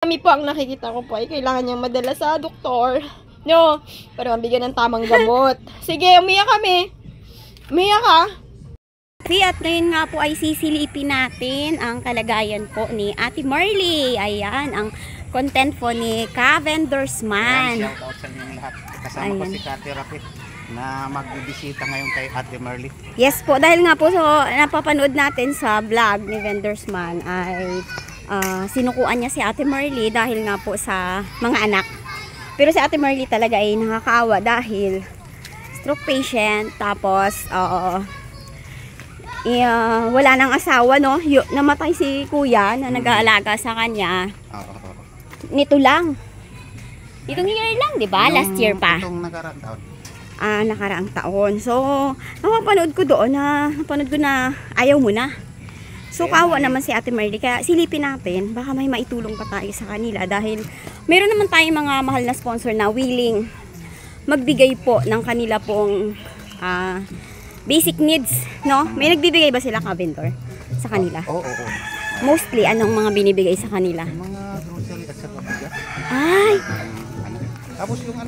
Kami po ang nakikita ko po ay kailangan niyang madala sa doktor. No, para mabigyan ng tamang gamot. Sige, umiyak kami. Umiyak ka. At ngayon nga po ay sisilipin natin ang kalagayan po ni Ate Marley. Ayan, ang content po ni Cavender's Man. Shout out sa inyong lahat. Kasama ko si Kati Rapid na magbibisita ngayon kay Ate Marley. Yes po, dahil nga po so, napapanood natin sa vlog ni Vender's Man ay sinukuan niya si Ate Marley dahil nga po sa mga anak. Pero si Ate Marley talaga ay nakakaawa dahil stroke patient, tapos wala nang asawa, no? Namatay si kuya na nag-aalaga sa kanya. Nito lang. Itong year lang, di ba? Last year pa. Itong nakaraang taon. Nakaraang taon. So, napapanood ko doon na ayaw mo na. So, kawa naman si Ate Marley. Kaya silipin natin, baka may maitulong pa tayo sa kanila. Dahil meron naman tayong mga mahal na sponsor na willing magbigay po ng kanila pong basic needs, no? May nagbibigay ba sila, Caventor, sa kanila? Oo. Mostly, anong mga binibigay sa kanila? Mga grocery at saka bigas. Ay! Tapos yung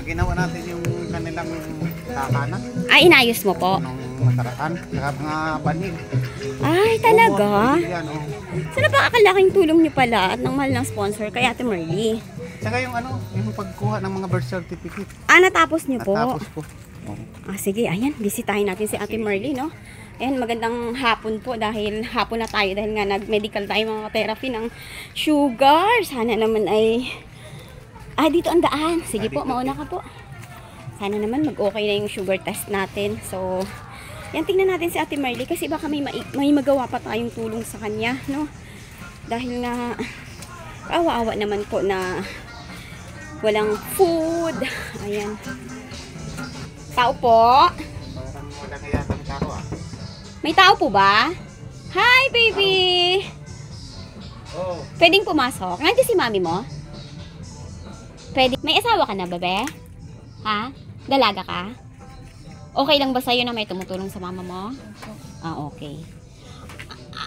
ginawa natin yung kanilang kakanan. Inayos mo po? Nung nakaraan, saka mga banig. Ay, talaga? Sana ba akalaking tulong nyo pala at ng mahal ng sponsor kay Ate Marley? Saka yung yung pagkuha ng mga birth certificate. Natapos nyo po? Natapos po. Sige, ayan, bisitahin natin si Ate Marley, no? Ayan, magandang hapon po dahil hapon na tayo dahil nga nag-medical tayo mga therapy ng sugar. Sana naman ay dito ang daan. Sige po, mauna ka po. Sana naman mag-okay na yung sugar test natin. So, yan, tingnan natin si Ate Marley kasi baka may magawa pa tayong tulong sa kanya, no? Dahil nga awa-awa naman po na walang food. Ayan. Tao po? Parang wala na yata ang tao May tao po ba? Hi, baby! Oh. Pwedeng pumasok? Nandiyan si mami mo? Pwede. May asawa ka na, babe? Ha? Dalaga ka? Okay lang ba sa'yo na may tumutulong sa mama mo? Okay.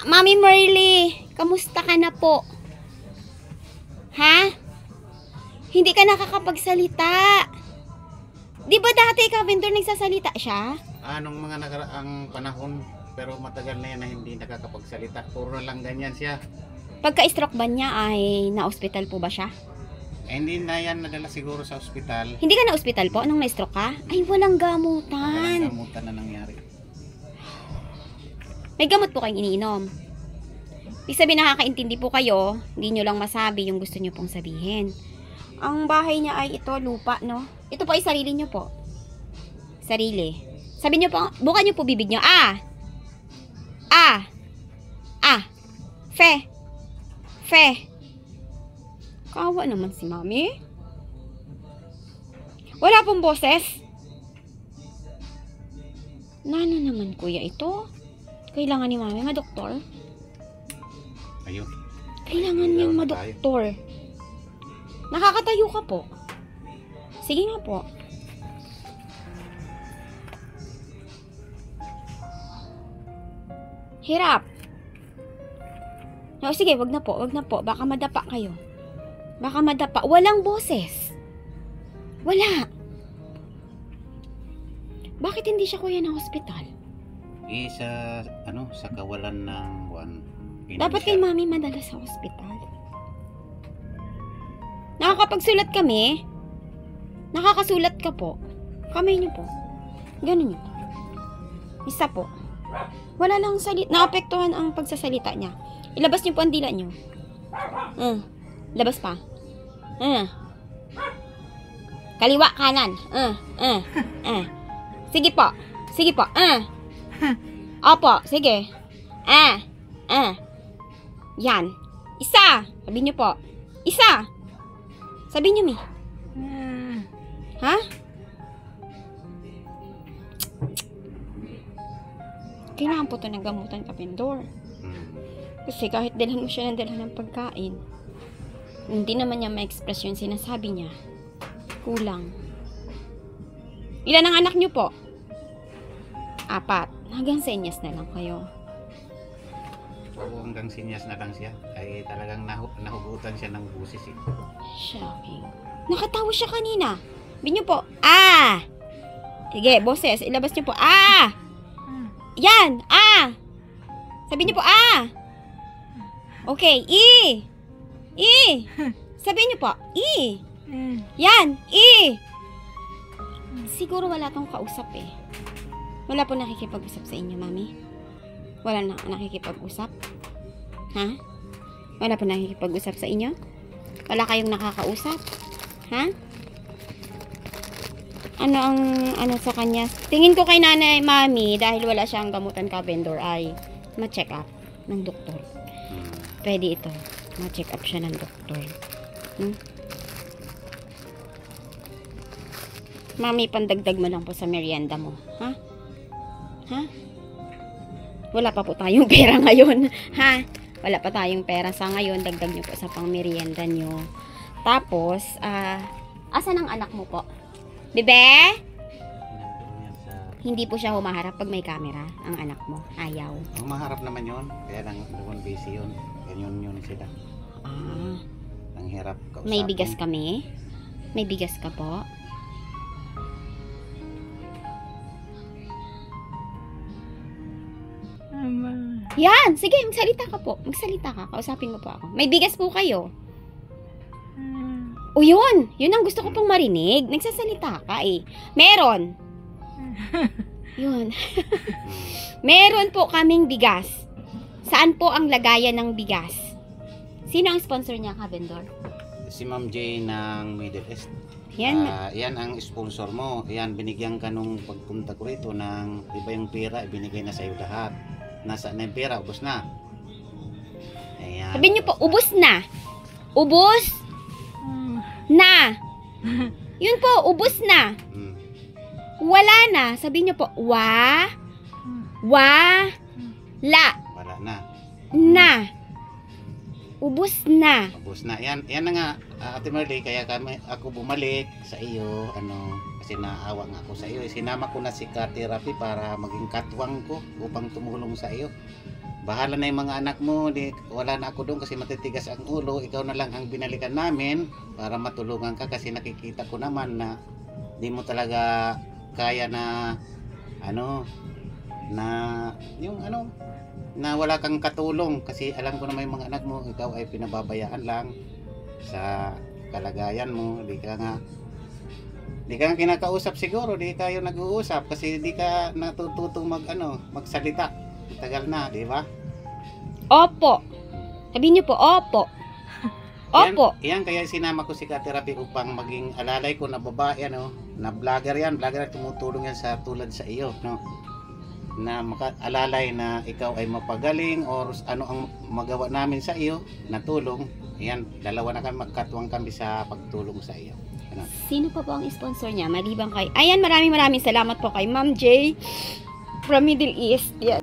Mami Marley, kamusta ka na po? Ha? Hindi ka nakakapagsalita. Di ba dati Caventor nagsasalita siya? Nung mga nakaraang panahon, pero matagal na yan na hindi nakakapagsalita. Puro lang ganyan siya. Pagka-stroke ba niya ay na-hospital po ba siya? Hindi na yan nadala siguro sa ospital. Hindi ka na-hospital po nung na-stroke ka? Ay, walang gamutan. Walang gamutan na nangyari. May gamot po kayong iniinom. Ibig sabihin nakakaintindi po kayo, hindi nyo lang masabi yung gusto nyo pong sabihin. Ang bahay niya ay ito, lupa, no? Ito po ay sarili nyo po. Sarili. Sabi nyo po, bukan nyo po bibig nyo. Fe. Kawa naman si mami. Wala pong boses. Nano naman kuya ito? Kailangan ni mami ma-doktor? Ayun. Kailangan niyang ma-doktor. Nakakatayo ka po. Sige nga po. Hirap. No, sige, wag na po. Baka madapa kayo. Baka madapa. Walang boses. Wala. Bakit hindi siya kuya ng hospital? Sa kawalan ng Dapat kay mami madala sa hospital. Nakakapagsulat kami. Nakakasulat ka po. Kamay niyo po. Ganun yun. Isa po. Wala lang salita. Naapektuhan ang pagsasalita niya. Ilabas niyo po ang dila niyo. Labas pa. Kaliwa, kanan. Sige po. Opo, sige. Yan. Isa. Sabi niyo po. Isa. Sabi niyo, Mi. Ha? Kailangan po ito ng gamutan, Caventor. Kasi kahit dalhan mo siya ng pagkain, hindi naman niya ma-express yung sinasabi niya. Kulang. Ilan ang anak niyo po? 4. Hanggang senyas na lang kayo. hanggang sinyas na lang siya. ay talagang nahugutan siya ng busis eh. Shocking. Nakatawa siya kanina. Sabihin niyo po, ah! Sige, boses, ilabas niyo po, ah! Yan, ah! Sabihin niyo po, ah! Okay, I! Sabihin niyo po, I! Yan, I! Siguro wala tong kausap eh. Wala po nakikipag-usap sa inyo, mami? Wala na nakikipag-usap? Ha? Wala po nakikipag-usap sa inyo? Wala kayong nakakausap? Ha? Ano sa kanya? Tingin ko kay nanay, mami, dahil wala siyang gamutan ka vendor ay ma-check up ng doktor. Pwede ito. Ma-check up siya ng doktor. Mami, pandagdag mo lang po sa merienda mo. Ha? Ha? Wala pa po tayong pera ngayon. Ha? Wala pa tayong pera sa ngayon. Dagdag nyo po sa pang merienda nyo. Tapos, asan ang anak mo po? Bebe? Nandun yan sa... Hindi po siya humaharap pag may camera, ang anak mo. Ayaw. Ang maharap naman yun, kaya lang doon busy yun. Ganyan yun sila. Ang hirap kausapin. May bigas kami? May bigas ka po? Yan! Sige, magsalita ka po. Magsalita ka. Kausapin mo po ako. May bigas po kayo. O yun! Yun ang gusto ko pong marinig. Nagsasalita ka eh. Meron! Yun. Meron po kaming bigas. Saan po ang lagayan ng bigas? Sino ang sponsor niya ka, vendor? Si Ma'am J ng Middle East. Yan. Yan ang sponsor mo. Yan, binigyan ka nung pagpunta ko rito ng iba yung pera, binigay na sa'yo lahat. Nasaan na yung pera? Ubus na. Ayan. Sabihin niyo po, ubos na. Ubos na. Yun po, ubos na. Wala na. Sabihin niyo po, la. Wala na. Na. Ubos na. Ubus na. Yan na nga, Ate Marley, kaya ako bumalik sa iyo, kasi naawa nga ako sa iyo. Sinama ko na si ka-therapy para maging katwang ko upang tumulong sa iyo. Bahala na yung mga anak mo, wala na ako doon kasi matitigas ang ulo. Ikaw na lang ang binalikan namin para matulungan ka kasi nakikita ko naman na di mo talaga kaya na na wala kang katulong kasi alam ko naman yung mga anak mo, ikaw ay pinababayaan lang sa kalagayan mo. Di ka nga kinakausap siguro, di kayo nag-uusap kasi di ka natututong magsalita. Tagal na, di ba? Opo. Sabihin niyo po, opo. Opo. Yan kaya sinama ko si ka-therapy upang maging alalay ko na babae, na vlogger yan. Vlogger, tumutulong yan sa tulad sa iyo, na makaalalay na ikaw ay mapagaling or ano ang magawa namin sa iyo na tulong. Yan, dalawa na kami, magkatuwang kami sa pagtulong sa iyo. Sino pa po ang sponsor niya? Maliban kay... Ayan, maraming salamat po kay Ma'am J from Middle East. Yes.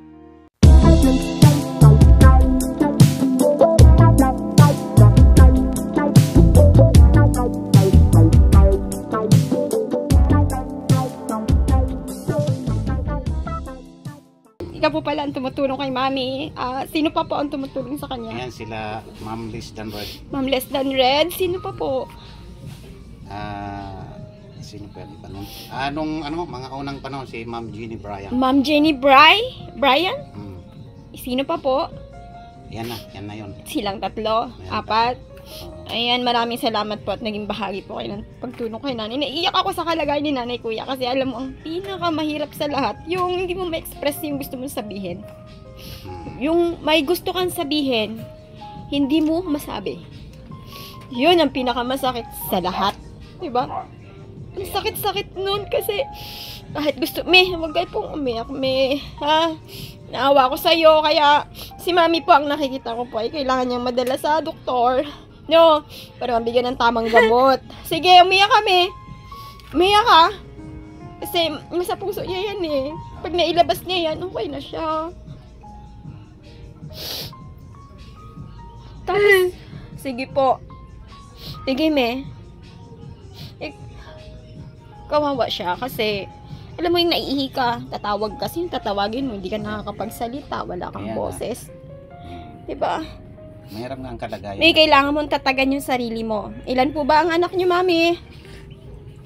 Ikaw po pala ang tumutulong kay Mami. Sino pa po ang tumutulong sa kanya? Ayan sila, Ma'am Liz Dan Red. Ma'am Les Dan Red. Sino pa po? Sino pa yung iba nun? Mga unang panahon, si Ma'am Jenny Bryan. Ma'am Jenny Bryan? Sino pa po? Yan na yun. Silang tatlo, apat. Ayan, maraming salamat po at naging bahagi po kayo ng pagtulong kay nanay. Naiiyak ako sa kalagayan ni nanay, kuya, kasi alam mo, ang pinakamahirap sa lahat, yung hindi mo ma-express yung gusto mong sabihin. Yung may gusto kang sabihin, hindi mo masabi. Yun ang pinakamasakit sa lahat. Diba? Ang sakit-sakit nun kasi kahit gusto, wag kayo pong umiyak, naawa ko sa'yo, kaya si Mami po ang nakikita ko po ay kailangan niyang madala sa doktor. No, para mabigyan ng tamang gamot. Sige, umiyak kami. Umiyak ka. Kasi nasa puso niya yan eh. Pag nailabas niya yan, okay na siya. Tapos, sige po. Sige, kawawa siya kasi alam mo yung naiihi ka, tatawag kasi yung tatawagin mo, hindi ka nakakapagsalita, wala kang boses. Diba? Mahirap nga ang kalagayan. May kailangan mong tatagan yung sarili mo. Ilan po ba ang anak niyo, Mami?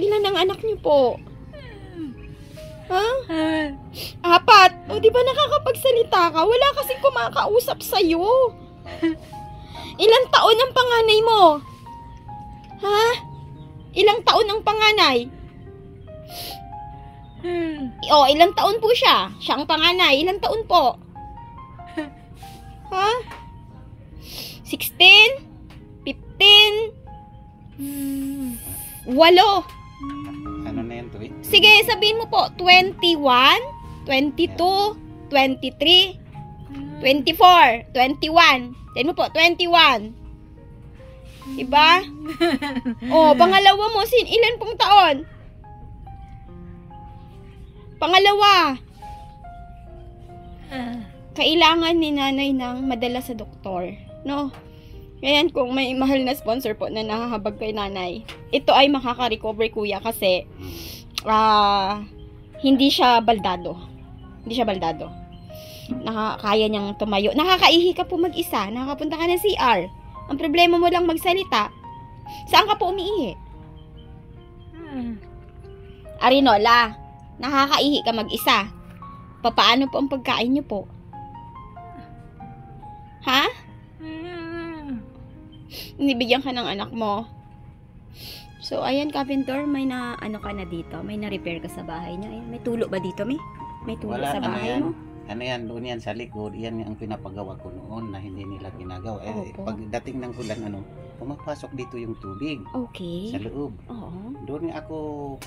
Ilan ang anak niyo po? Ha? 4. O, di ba nakakapagsalita ka? Wala kasing kumakausap sa'yo. Ilang taon ang panganay mo? Ha? Ilang taon ang panganay? O, ilang taon po siya? Siya ang panganay. Ilang taon po? Ha? 16? 15? 8? Ano na yan to eh? Sige, sabihin mo po, 21, 22, 23, 24, 21. Sabihin mo po, 21. Diba? Oh, pangalawa mo, ilan pong taon? Pangalawa. Kailangan ni nanay ng madala sa doktor. No? Ngayon, kung may mahal na sponsor po na nakahabag kay nanay, ito ay makaka-recover kuya kasi hindi siya baldado. Hindi siya baldado. Kaya niyang tumayo. Nakakaihi ka po mag-isa. Nakakapunta ka ng CR. Ang problema mo lang magsalita. Saan ka po umiihi? Arinola, nakakaihi ka mag-isa. Papaano po ang pagkain niyo po? Ha? Nibigyan ka ng anak mo. So, ayan, Carpenter, may ano ka na dito. May na-repair ka sa bahay niya. Ayan, may tulo ba dito, May tulo Wala, sa ano bahay yan? mo? Ano yan, doon yan sa likod, yan ang pinapagawa ko noon na hindi nila ginagawa. Opo. Pagdating ng ulan, pumapasok dito yung tubig Okay. sa loob. Oo. Doon nga ako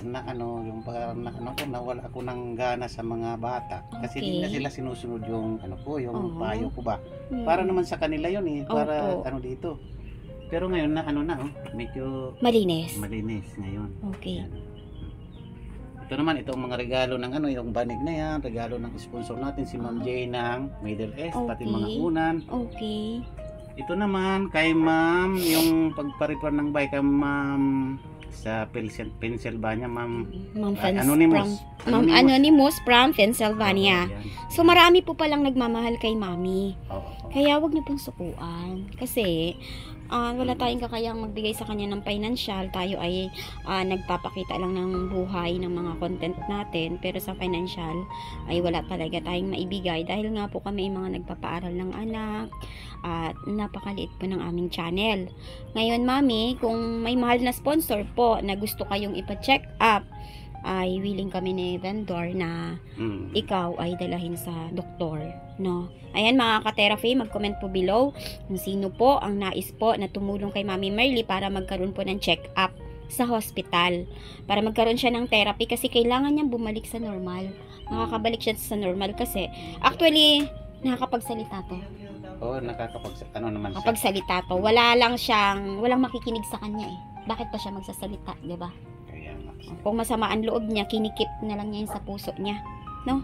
yung parang nawala ako ng gana sa mga bata. Kasi hindi na Okay. sila sinusunod yung yung Oo. payo ko ba. Para naman sa kanila yun para Opo. dito. Pero ngayon na medyo Malinis. malinis ngayon. Okay. Yan. Ito naman, itong mga regalo ng yung banig na yan, regalo ng sponsor natin, si Ma'am Jay ng Middle East, pati mga Okay. unan. Okay. Ito naman, kay Ma'am, yung pagpa-repair ng bike, kay Ma'am sa Pennsylvania, Ma'am. Ma'am Anonymous. Ma'am Anonymous from Pennsylvania. Oo, yan. So, marami po palang nagmamahal kay Mami. Oo. Kaya wag niyo pong sukuan. Kasi, wala tayong kakayang magbigay sa kanya ng financial. Tayo ay nagpapakita lang ng buhay ng mga content natin. Pero sa financial, ay wala talaga tayong maibigay. Dahil nga po kami ay mga nagpapaaral ng anak. At napakaliit po ng aming channel. Ngayon, Mami, kung may mahal na sponsor po na gusto kayong ipa-check up, ay willing kami ni vendor na ikaw ay dalahin sa doktor, no? Ayan, mga ka-therapy, mag-comment po below kung sino po ang nais po na tumulong kay Mami Merly para magkaroon po ng check-up sa hospital. Para magkaroon siya ng therapy kasi kailangan niyang bumalik sa normal. Makakabalik siya sa normal kasi actually, nakakapagsalita to. Oo, naman siya. Kapagsalita to, walang makikinig sa kanya eh. Bakit pa siya magsasalita, di ba? Kaya nga. Kung masama ang loob niya, kinikip na lang niya yun sa puso niya. No?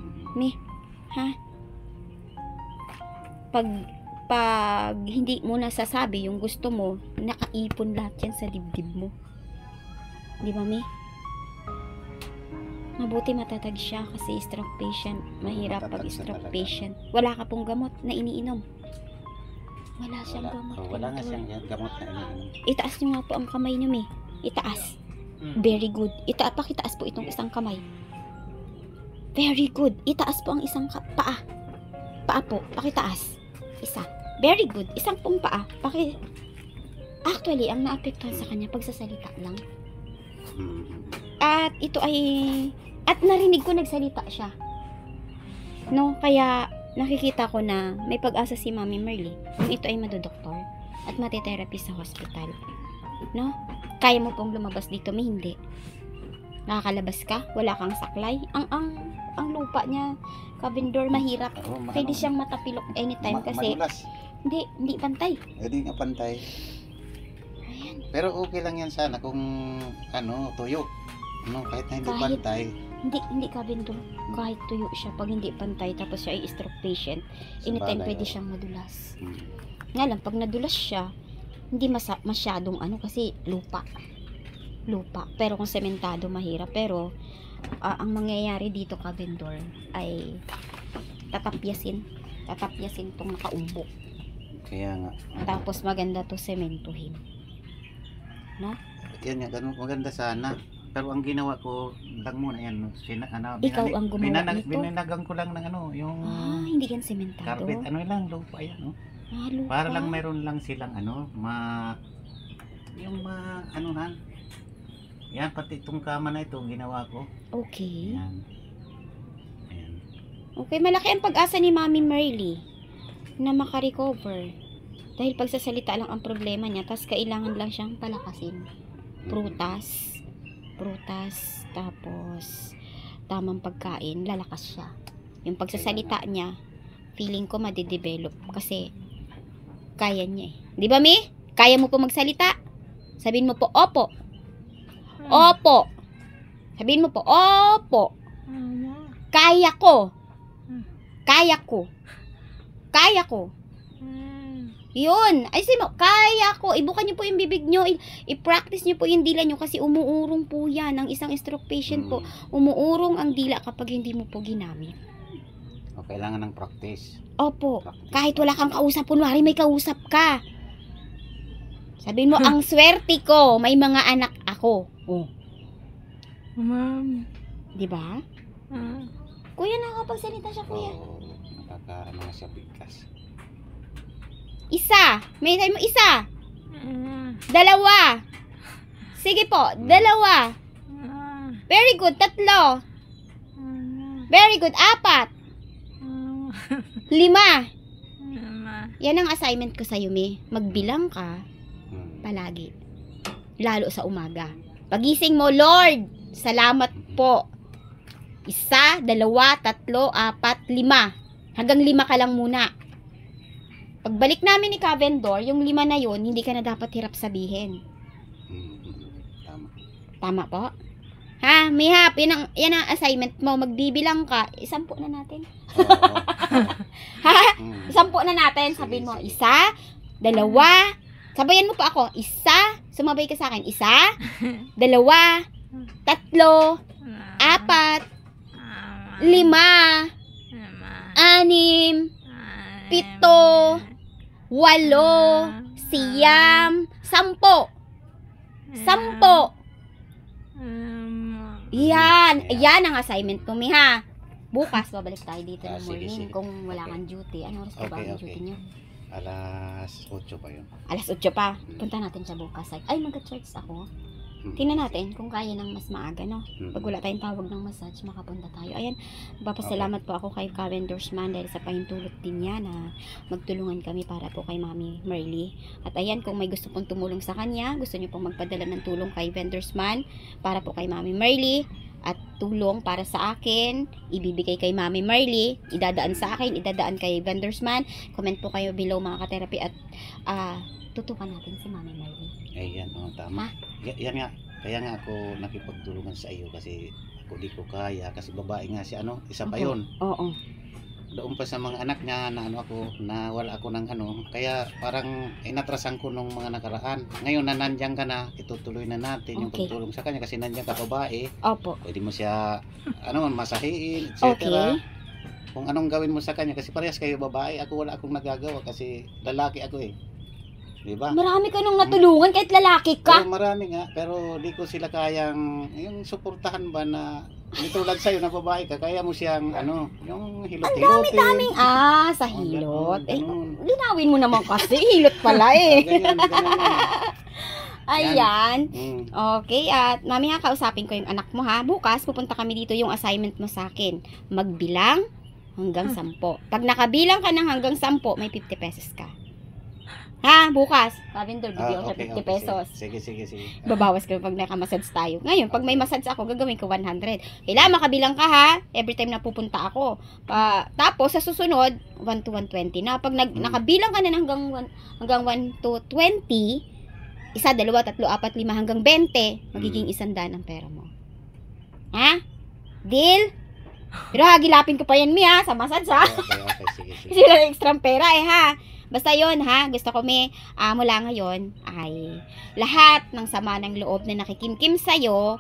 Ha? Pag hindi mo nasasabi yung gusto mo, nakaipon lahat yan sa dibdib mo. Di ba, Mi? Mabuti matatag siya kasi stroke patient. Mahirap pag Matatag siya stroke talaga. patient. Wala ka pong gamot na iniinom. Wala siyang gamot. Wala nga Kantor. siyang gamot na iniinom. Itaas niyo nga po ang kamay niyo, Mi. Itaas. Very good. Pakitaas po itong isang kamay. Very good. Itaas po ang isang paa. Paa po. Pakitaas. Isa. Very good. Isang pong paa. Actually, ang naapektuhan sa kanya, pagsasalita lang. At ito ay... At narinig ko nagsalita siya. No? Kaya nakikita ko na may pag-asa si Mami Merly kung ito ay madodoktor at matitherapy sa hospital. No? Kaya mo pong lumabas dito, may hindi. Nakakalabas ka, wala kang saklay. Ang lupa niya, kabindor, mahirap. Pwede siyang matapilok anytime kasi Madulas. hindi pantay. Hindi nga pantay. Ayan. Pero okay lang yan sana kung tuyo. No, kahit na hindi Kahit- pantay. Hindi kabindor. Kahit tuyo siya, pag hindi pantay, tapos siya ay stroke patient, anytime Sabagay, pwede oo. siyang madulas. Hmm. Nga lang, pag nadulas siya, hindi masyadong kasi lupa. Pero kung sementado, mahirap. Pero, ang mangyayari dito, kabindor, ay tatapyasin tong nakaumbok. Kaya nga. Tapos maganda to sementuhin. No? Yan nga, ganun maganda sana. Pero ang ginawa ko lang muna yan, Ikaw ang gumawa nito? binanagang ko lang ng yung Hindi yan sementado. carpet, lang, lupa yan, no? Lupa. Para lang meron lang silang yan, pati itong kama na ito, ginawa ko. Okay. Yan. Ayan. Okay, malaki ang pag-asa ni Mami Merly na makarecover. Dahil pagsasalita lang ang problema niya, tas kailangan lang siyang palakasin. Prutas, tapos tamang pagkain, lalakas siya. Yung pagsasalita niya, feeling ko madidevelop kasi kaya niya eh. Di ba, Mi? Kaya mo po magsalita? Sabihin mo po, opo. Opo. Sabihin mo po, opo. Kaya ko. Kaya ko. Kaya ko. Yun. Ay, sabi mo, kaya ko. Ibukan niyo po yung bibig niyo. I-practice niyo po yung dila niyo kasi umuurong po yan. Ang isang stroke patient po, umuurong ang dila kapag hindi mo po ginamit. O, kailangan ng practice. Opo. Kahit wala kang kausap, kunwari may kausap ka. Sabihin mo, ang swerte ko, may mga anak ako. Oh. Ma'am. Di ba? Kuya, nakakapagsalita siya, kuya. Oo, na siya bigkas. Isa. May sabi mo, isa. Dalawa. Sige po, dalawa. Very good, tatlo. Very good, apat. 5. Yan ang assignment ko sa'yo, Mi. Magbilang ka palagi. Lalo sa umaga. Pagising mo, Lord, salamat po. 1, 2, 3, 4, 5. Hanggang 5 ka lang muna. Pagbalik namin ni Cavendor, yung 5 na yun, hindi ka na dapat hirap sabihin. Tama. Tama po? Ha, Mihap, yan ang assignment mo. Magbibilang ka. 10 na natin. Ha? 10 na natin. Sabihin mo, 1, 2, sabayan mo pa ako. 1, sumabay ka sa akin. 1, 2, 3, 4, 5, 6, 7, 8, 8, 9, 10. 10. Yan ang assignment mo, Miha. Bukas, babalik tayo dito ng morning sige. kung wala kang duty. Ano oras pa ba ang duty niyo? Alas 8 pa yun. Alas 8 pa. Punta natin siya bukas. Ay, mag-charge ako. Tingnan natin kung kaya ng mas maaga, no? Pag wala tayong tawag ng massage, makapunta tayo. Ayan, papasalamat po ako kay Cavendor's Man dahil sa pahintulot din niya na magtulungan kami para po kay Mami Merly. At ayan, kung may gusto pong tumulong sa kanya, gusto niyo pong magpadala ng tulong kay Vendor's Man para po kay Mami Merly at tulong para sa akin, ibibigay kay Mami Merly, idadaan sa akin, idadaan kay Vendor's Man. Comment po kayo below mga ka-therapy at tutukan natin si Mami Merly. Ayan, tama. Yan nga, kaya nga ako nakipagtulungan sa iyo kasi ako di ko kaya kasi babae nga si isa pa yun. Oo. Doon pa sa mga anak niya na na wala ako ng kaya parang inatrasan ko nung mga nakaraan. Ngayon na nandiyan ka na, itutuloy na natin yung pagtulong sa kanya kasi nandiyan ka babae. Opo. Pwede mo siya masahiin, etc. Okay. Kung anong gawin mo sa kanya kasi parehas kayo babae, ako wala akong nagagawa kasi lalaki ako eh. Diba? Marami ka nung natulungan kahit lalaki ka. Oo, marami nga, pero di ko sila kayang yung suportahan ba na tulad sa'yo na babae ka, kaya mo siyang yung hilot-hilotin. Ang dami-daming sa hilot. Linawin mo naman kasi, hilot pala eh. Ganyan. Ayan. Okay, at mami kausapin ko yung anak mo ha. Bukas pupunta kami dito yung assignment mo sa akin. Magbilang hanggang 10. Pag nakabilang ka ng hanggang 10, may 50 pesos ka. Ha, bukas. Cavendor, bibigyan ko siya 50 pesos. Sige. Babawas ka pag nakamassage tayo. Ngayon, pag may massage ako, gagawin ko 100. Kailangan makabilang ka ha, every time na pupunta ako. Tapos, sa susunod, 1 to 120 na. Pag nakabilang ka na hanggang 1 to 20, 1, 2, 3, 4, 5, hanggang 20, magiging 100 ang pera mo. Ha? Deal? Pero hagilapin ko pa yan, Mia, sa massage ha. Okay, sige. Kasi wala extra pera eh ha. Basta yon ha, gusto ko mula ngayon ay lahat ng sama ng loob na nakikimkim sa'yo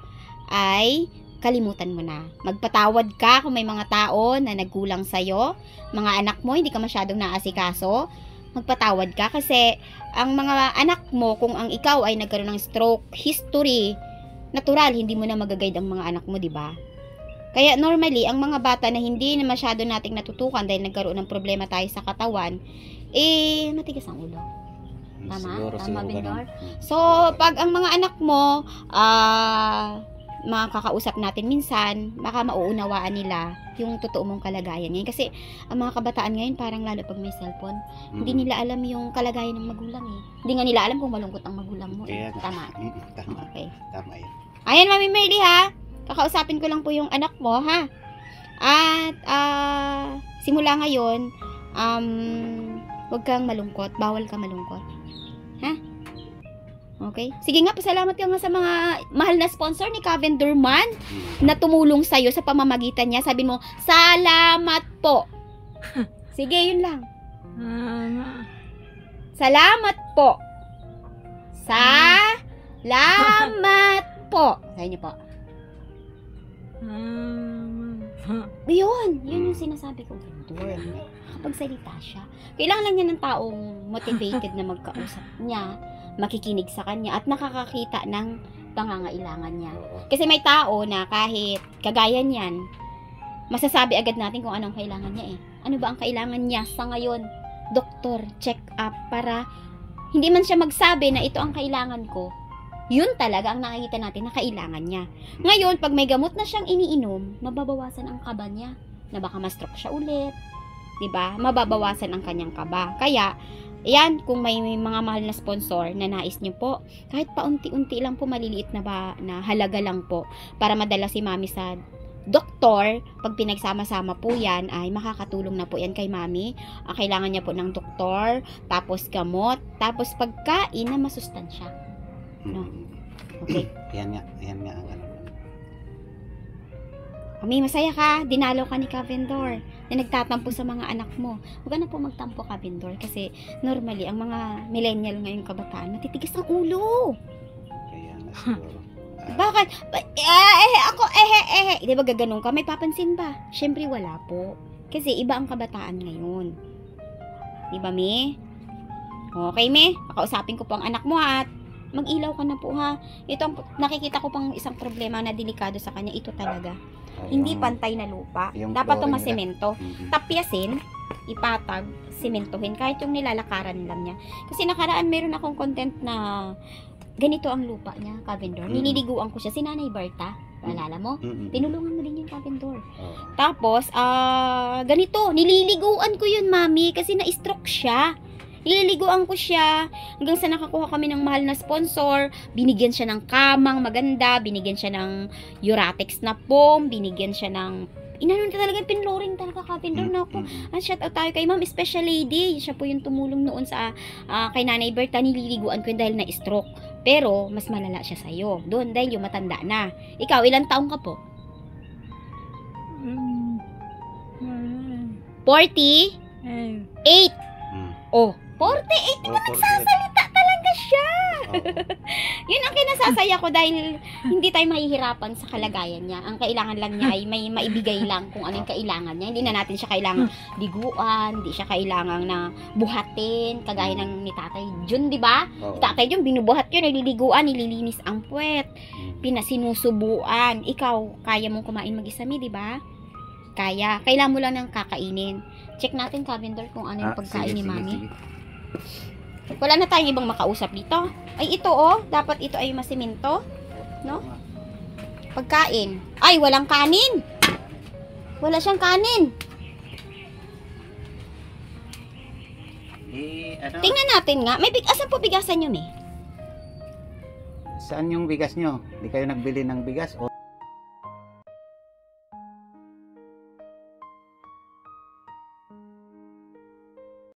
ay kalimutan mo na. Magpatawad ka kung may mga tao na nagkulang sa'yo, mga anak mo, hindi ka masyadong naasikaso, magpatawad ka kasi ang mga anak mo, kung ang ikaw ay nagkaroon ng stroke history, natural, hindi mo na magaguide ang mga anak mo, di ba? Kaya normally, ang mga bata na hindi na masyado nating natutukan dahil nagkaroon ng problema tayo sa katawan, matigas ang ulo. Tama? Tama, Bindor? So, pag ang mga anak mo, makakausap natin minsan, baka mauunawaan nila yung totoo mong kalagayan ngayon. Kasi, ang mga kabataan ngayon, parang lalo pag may cellphone, hindi nila alam yung kalagayan ng magulang eh. Hindi nga nila alam kung malungkot ang magulang mo. Eh. Tama? Tama. Okay. Tama yun. Ayan, Mami Merly ha. Kakausapin ko lang po yung anak mo ha. At, simula ngayon, huwag kang malungkot. Bawal ka malungkot. Ha? Okay? Sige nga, pasalamat ka nga sa mga mahal na sponsor ni Kevin Durman na tumulong sa'yo sa pamamagitan niya. Sabi mo, salamat po. Sige, yun lang. Salamat po. Salamat po. Sa inyo po. Yun yung sinasabi ko. Kapagsalita siya. Kailangan lang niya ng taong motivated na magkausap niya, makikinig sa kanya, at nakakakita ng pangangailangan niya. Kasi may tao na kahit kagaya niyan, masasabi agad natin kung anong kailangan niya eh. Ano ba ang kailangan niya sa ngayon? Doktor, check up, para hindi man siya magsabi na ito ang kailangan ko, yun talaga ang nakikita natin na kailangan niya. Ngayon, pag may gamot na siyang iniinom, mababawasan ang kaba niya, na baka ma-stroke siya ulit. 'Di ba? Mababawasan ang kanyang kaba. Kaya, yan, kung may mga mahal na sponsor na nais niyo po, kahit paunti-unti lang po, maliliit na halaga lang po, para madala si Mami sa doktor, pag pinagsama-sama po yan, ay makakatulong na po yan kay Mami. Kailangan niya po ng doktor, tapos gamot, tapos pagkain na masustansya. No? Okay. Yan nga ang ano. Mami, masaya ka, dinalaw ka ni Kavendor na nagtatampo sa mga anak mo. Huwag ka na po magtampo, Kavendor, kasi normally, ang mga millennial ngayong kabataan, matitigas ang ulo. Kaya nga siguro. Bakit? Di ba gaganong ka? May papansin ba? Siyempre wala po. Kasi iba ang kabataan ngayon. Di ba, Mi? Okay, Mi? Kakausapin ko po ang anak mo at mag-ilaw ka na po, ha? Ito ang nakikita ko pang isang problema na delikado sa kanya. Ito talaga. Hindi pantay na lupa. Dapat itong masemento. Tapyasin, ipatag, sementohin. Kahit yung nilalakaran lang niya. Kasi nakaraan meron akong content na ganito ang lupa niya, Kavendor. Nililiguan ko siya. Si Nanay Berta, alala mo? Tinulungan mo din yung Kavendor. Tapos, ganito, nililiguan ko yun, Mami, kasi na-stroke siya. Nililiguan ko siya hanggang sa nakakuha kami ng mahal na sponsor. Binigyan siya ng kamang maganda, binigyan siya ng Uratex na foam, binigyan siya ng inanon talaga, pinloring talaga, Kavendor na ako. Shout out tayo kay Ma'am Special Lady. Siya po yung tumulong noon sa kay Nanay Berta. Nililiguan ko yun dahil na-stroke. Pero mas malala siya sa'yo doon dahil yung matanda na. Ikaw, ilang taong ka po? 48. Oh, 48, diba nagsasalita talaga siya? Yun ang kinasasaya ko dahil hindi tayo mahihirapan sa kalagayan niya. Ang kailangan lang niya ay may maibigay lang kung anong kailangan niya. Hindi na natin siya kailangan liguan, hindi siya kailangan na buhatin, kagaya ng ni Tatay Jun, di ba? Tatay Jun, binubuhat yun, nililiguan, nililinis ang puwet, pinasinusubuan. Ikaw, kaya mong kumain mag-isami, di ba? Kaya. Kailangan mo lang ng kakainin. Check natin, Kavendor, kung ano yung pagkain ni Mami. Wala na tayong ibang makausap dito. Ay, ito dapat ito ay masemento. No? Pagkain. Ay, walang kanin. Wala siyang kanin. Tingnan natin nga. Asan po bigasan yun eh? Saan yung bigas nyo? Di kayo nagbili ng bigas? O